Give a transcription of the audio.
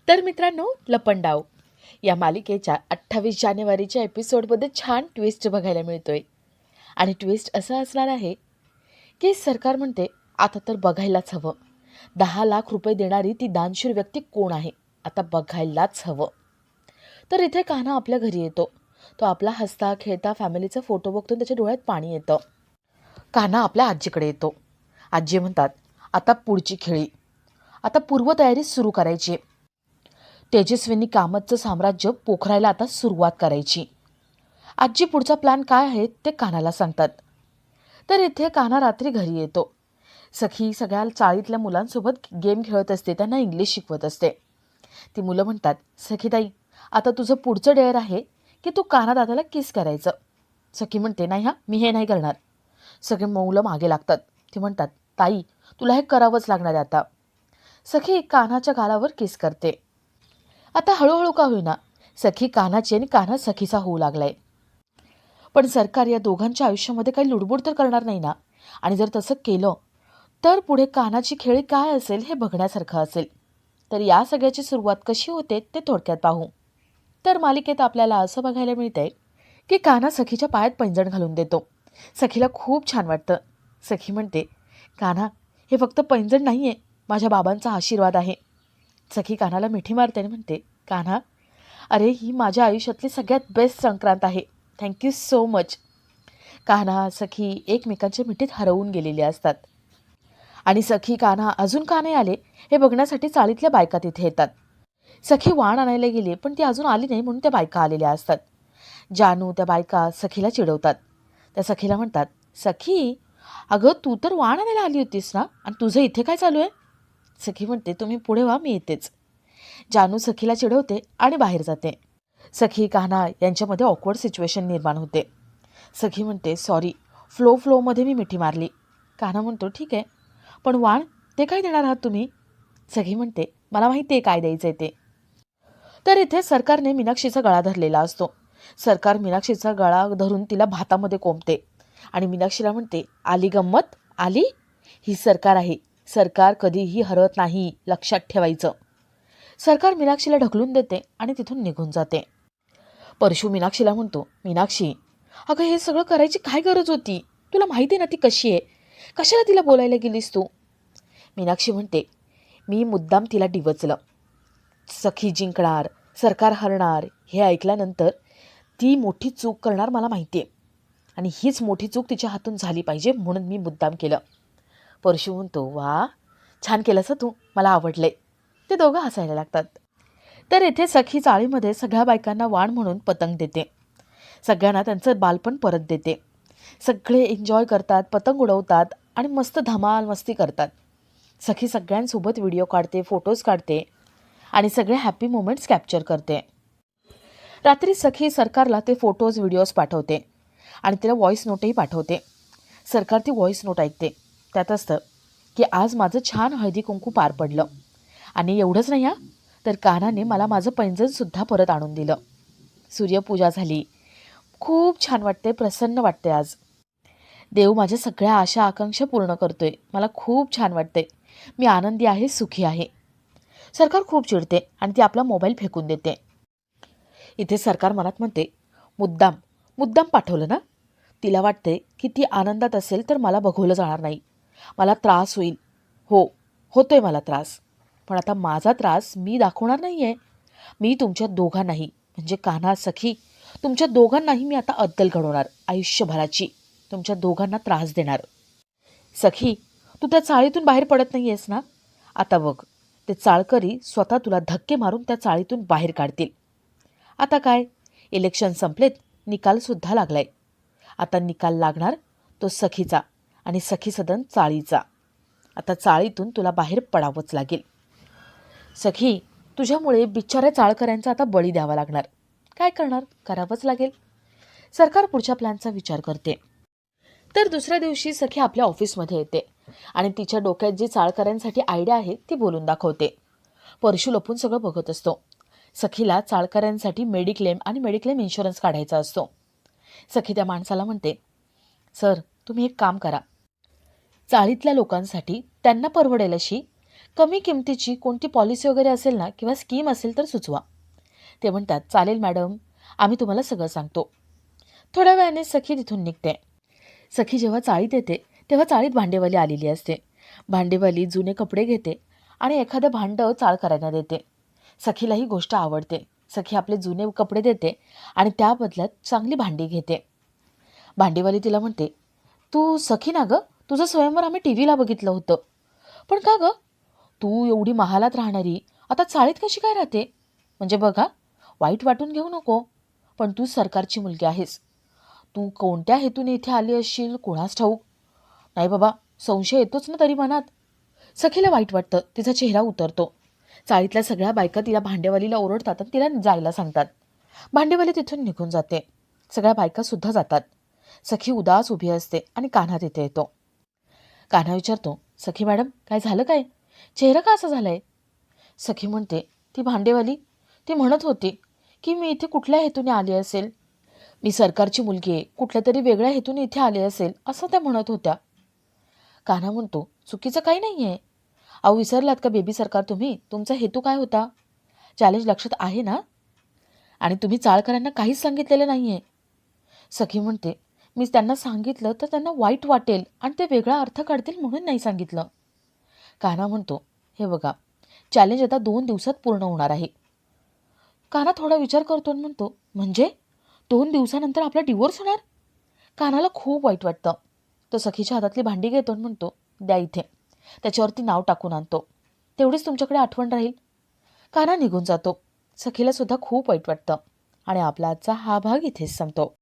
तर मित्रांनो, लपंडाव या मालिकेच्या 28 जानेवारीच्या एपिसोडमध्ये छान ट्विस्ट बघायला मिळतोय. आणि ट्विस्ट असा असणार आहे की सरकार म्हणते आता तर बघायलाच हवं, 10 लाख रुपये देणारी ती दानशूर व्यक्ती कोण आहे, आता बघायलाच हवं. तर इथे कान्हा आपल्या घरी येतो. तो आपला हसता खेळता फॅमिलीचा फोटो बघतो, त्याच्या डोळ्यात पाणी येतं. कान्हा आपल्या आजीकडे येतो. आजी म्हणतात, आता पुढची खेळी, आता पूर्वतयारी सुरू करायची. तेजस्वींनी कामतचं साम्राज्य पोखरायला आता सुरुवात करायची. आजी पुढचा प्लॅन काय आहे ते कान्हाला सांगतात. तर इथे कान्हा रात्री घरी येतो. सखी सगळ्या चाळीतल्या मुलांसोबत गेम खेळत असते, त्यांना इंग्लिश शिकवत असते. ती मुलं म्हणतात, सखीताई आता तुझं पुढचं डेअर आहे की तू कान्हा दादाला किस करायचं. सखी म्हणते, नाही हा, मी हे नाही करणार. सगळे मुलं मागे लागतात. ती म्हणतात, ताई तुला हे करावंच लागणार आहे आता. सखी कान्हाच्या गालावर किस करते. आता हळूहळू का होईना सखी कान्हाची आणि कान्हा सखीचा होऊ लागलाय. पण सरकार या दोघांच्या आयुष्यामध्ये काही लुडबुड तर करणार नाही ना. आणि जर तसं केलं तर पुढे कान्हाची खेळी काय असेल हे बघण्यासारखं असेल. तर या सगळ्याची सुरुवात कशी होते ते थोडक्यात पाहू. तर मालिकेत आपल्याला असं बघायला मिळतंय की कान्हा सखीच्या पायात पैंजण घालून देतो. सखीला खूप छान वाटतं. सखी म्हणते, कान्हा हे फक्त पैंजण नाही आहे, माझ्या बाबांचा आशीर्वाद आहे. सखी कान्हाला मिठी मारते आणि म्हणते, कान्हा अरे ही माझ्या आयुष्यातली सगळ्यात बेस्ट संक्रांत आहे, थँक्यू सो मच. कान्हा सखी एकमेकांच्या मिठीत हरवून गेलेले असतात. आणि सखी कान्हा अजून का नाही आले हे बघण्यासाठी चाळीतल्या बायका तिथे येतात. सखी वाण आणायला गेली पण ती अजून आली नाही म्हणून त्या बायका आलेल्या असतात. जानू त्या बायका सखीला चिडवतात. त्या सखीला म्हणतात, सखी अगं तू तर वाण आणायला आली होतीस ना, आणि तुझं इथे काय चालू आहे. सखी म्हणते, तुम्ही पुढे व्हा, मी येतेच. जानू सखीला चिडवते आणि बाहेर जाते. सखी कान्हा यांच्यामध्ये ऑकवर्ड सिच्युएशन निर्माण होते. सखी म्हणते, सॉरी, फ्लोमध्ये मी मिठी मारली. कान्हा म्हणतो, ठीक आहे, पण वाण ते काय देणार आहात तुम्ही. सखी म्हणते, मला माहिती आहे काय द्यायचं आहे ते. तर इथे सरकारने मीनाक्षीचा गळा धरलेला असतो. सरकार मीनाक्षीचा गळा धरून तिला भातामध्ये कोंबते आणि मीनाक्षीला म्हणते, आली गंमत आली. ही सरकार आहे, सरकार कधीही हरत नाही, लक्षात ठेवायचं. सरकार मीनाक्षीला ढकलून देते आणि तिथून निघून जाते. परशू मीनाक्षीला म्हणतो, मीनाक्षी अगं हे सगळं करायची काय गरज होती, तुला माहिती आहे ना ती कशी आहे, कशाला तिला बोलायला गेलीस तू. मीनाक्षी म्हणते, मी मुद्दाम तिला डिवचलं. सखी जिंकणार, सरकार हरणार हे ऐकल्यानंतर ती मोठी चूक करणार मला माहिती आहे, आणि हीच मोठी चूक तिच्या हातून झाली पाहिजे म्हणून मी मुद्दाम केलं. परशू म्हणतो, वा छान केलंस तू, मला आवडले. ते दोघं हसायला लागतात. तर येथे सखी चाळीमध्ये सगळ्या बायकांना वाण म्हणून पतंग देते. सगळ्यांना त्यांचं बालपण परत देते. सगळे एन्जॉय करतात, पतंग उडवतात आणि मस्त धमाल मस्ती करतात. सखी सगळ्यांसोबत व्हिडिओ काढते, फोटोज काढते आणि सगळे हॅपी मोमेंट्स कॅप्चर करते. रात्री सखी सरकारला ते फोटोज व्हिडिओज पाठवते आणि तिला व्हॉईस नोटही पाठवते. सरकार ती व्हॉईस नोट ऐकते. त्यात असतं की आज माझं छान हळदी कुंकू पार पडलं, आणि एवढंच नाही हा, तर कान्हाने मला माझं पैंजणसुद्धा परत आणून दिलं. सूर्यपूजा झाली, खूप छान वाटते, प्रसन्न वाटते. आज देव माझ्या सगळ्या आशा आकांक्षा पूर्ण करतोय, मला खूप छान वाटते, मी आनंदी आहे, सुखी आहे. सरकार खूप चिडते आणि ती आपला मोबाईल फेकून देते. इथे सरकार मनात म्हणते, मुद्दाम मुद्दाम पाठवलं ना. तिला वाटते की ती आनंदात असेल तर मला बघवलं जाणार नाही, मला त्रास होईल. हो, होतोय मला त्रास, पण आता माझा त्रास मी दाखवणार नाही आहे. मी तुमच्या दोघांनाही म्हणजे कान्हा सखी तुमच्या दोघांनाही मी आता अद्दल घडवणार, आयुष्यभराची तुमच्या दोघांना त्रास देणार. सखी तू त्या चाळीतून बाहेर पडत नाही आहेस ना, आता बघ ते चाळकरी स्वतः तुला धक्के मारून त्या चाळीतून बाहेर काढतील. आता काय, इलेक्शन संपलेत, निकालसुद्धा लागलाय. आता निकाल लागणार तो सखीचा, आणि सखी सदन चाळीचा. आता चाळीतून तुला बाहेर पडावंच लागेल. सखी तुझ्यामुळे बिचाऱ्या चाळकऱ्यांचा आता बळी द्यावा लागणार, काय करणार, करावंच लागेल. सरकार पुढच्या प्लॅनचा विचार करते. तर दुसऱ्या दिवशी सखी आपल्या ऑफिसमध्ये येते आणि तिच्या डोक्यात जी चाळकऱ्यांसाठी आयडिया आहे ती बोलून दाखवते. परशू लपून सगळं बघत असतो. सखीला चाळकऱ्यांसाठी मेडिक्लेम आणि मेडिक्लेम इन्शुरन्स काढायचा असतो. सखी त्या माणसाला म्हणते, सर तुम्ही एक काम करा, चाळीतल्या लोकांसाठी त्यांना परवडेल अशी कमी किमतीची कोणती पॉलिसी वगैरे असेल ना किंवा स्कीम असेल तर सुचवा. ते म्हणतात, चालेल मॅडम, आम्ही तुम्हाला सगळं सांगतो. थोड्या वेळाने सखी तिथून निघते. सखी जेव्हा चाळीत येते तेव्हा चाळीत भांडेवाली आलेली असते. भांडेवाली जुने कपडे घेते आणि एखादं भांडं चाळ करायला देते. सखीला ही गोष्ट आवडते. सखी आपले जुने कपडे देते आणि त्या बदल्यात चांगली भांडी घेते. भांडेवाली तिला म्हणते, तू सखी ना गं? तुझं स्वयंवर आम्ही टी व्हीला बघितलं होतं. पण का गं, तू एवढी महालात राहणारी आता चाळीत कशी काय राहते? म्हणजे बघा, वाईट वाटून घेऊ नको, पण तू सरकारची मुलगी आहेस. तू कोणत्या हेतूने इथे आली असशील कोणास ठाऊक. नाही बाबा, संशय येतोच ना तरी मनात. सखीला वाईट वाटतं. तिचा चेहरा उतरतो. चाळीतल्या सगळ्या बायका तिला भांडेवालीला ओरडतात आणि तिला जायला सांगतात. भांडेवाली तिथून निघून जाते. सगळ्या बायका सुद्धा जातात. सखी उदास उभी असते आणि कान्हा तिथे येतो. कान्हा विचारतो, सखी मॅडम, काय झालं काय? चेहरा का असा झालाय? सखी म्हणते, ती भांडेवाली ती म्हणत होती की मी इथे कुठल्या हेतूने आली असेल. मी सरकारची मुलगी आहे, कुठल्या तरी वेगळ्या हेतूने इथे आले असेल असं त्या म्हणत होत्या. कान्हा म्हणतो, चुकीचं काही नाही आहे. अहो, विसरलात का बेबी सरकार तुम्ही? तुमचा हेतू काय होता? चॅलेंज लक्षात आहे ना? आणि तुम्ही चाळकरांना काहीच सांगितलेलं नाही आहे. सखी म्हणते, मी त्यांना सांगितलं तर त्यांना वाईट वाटेल आणि ते वेगळा अर्थ काढतील म्हणून नाही सांगितलं. कान्हा म्हणतो, हे बघा, चॅलेंज आता 2 दिवसात पूर्ण होणार आहे. कान्हा थोडा विचार करतो आणि म्हणतो, म्हणजे 2 दिवसानंतर आपला डिवोर्स होणार? कान्हाला खूप वाईट वाटतं. तो सखीच्या हातातली भांडी घेतो आणि म्हणतो, द्या इथे. त्याच्यावरती नाव टाकून आणतो. तेवढीच तुमच्याकडे आठवण राहील. कान्हा निघून जातो. सखीला सुद्धा खूप वाईट वाटतं आणि आपला आजचा हा भाग इथेच संपतो.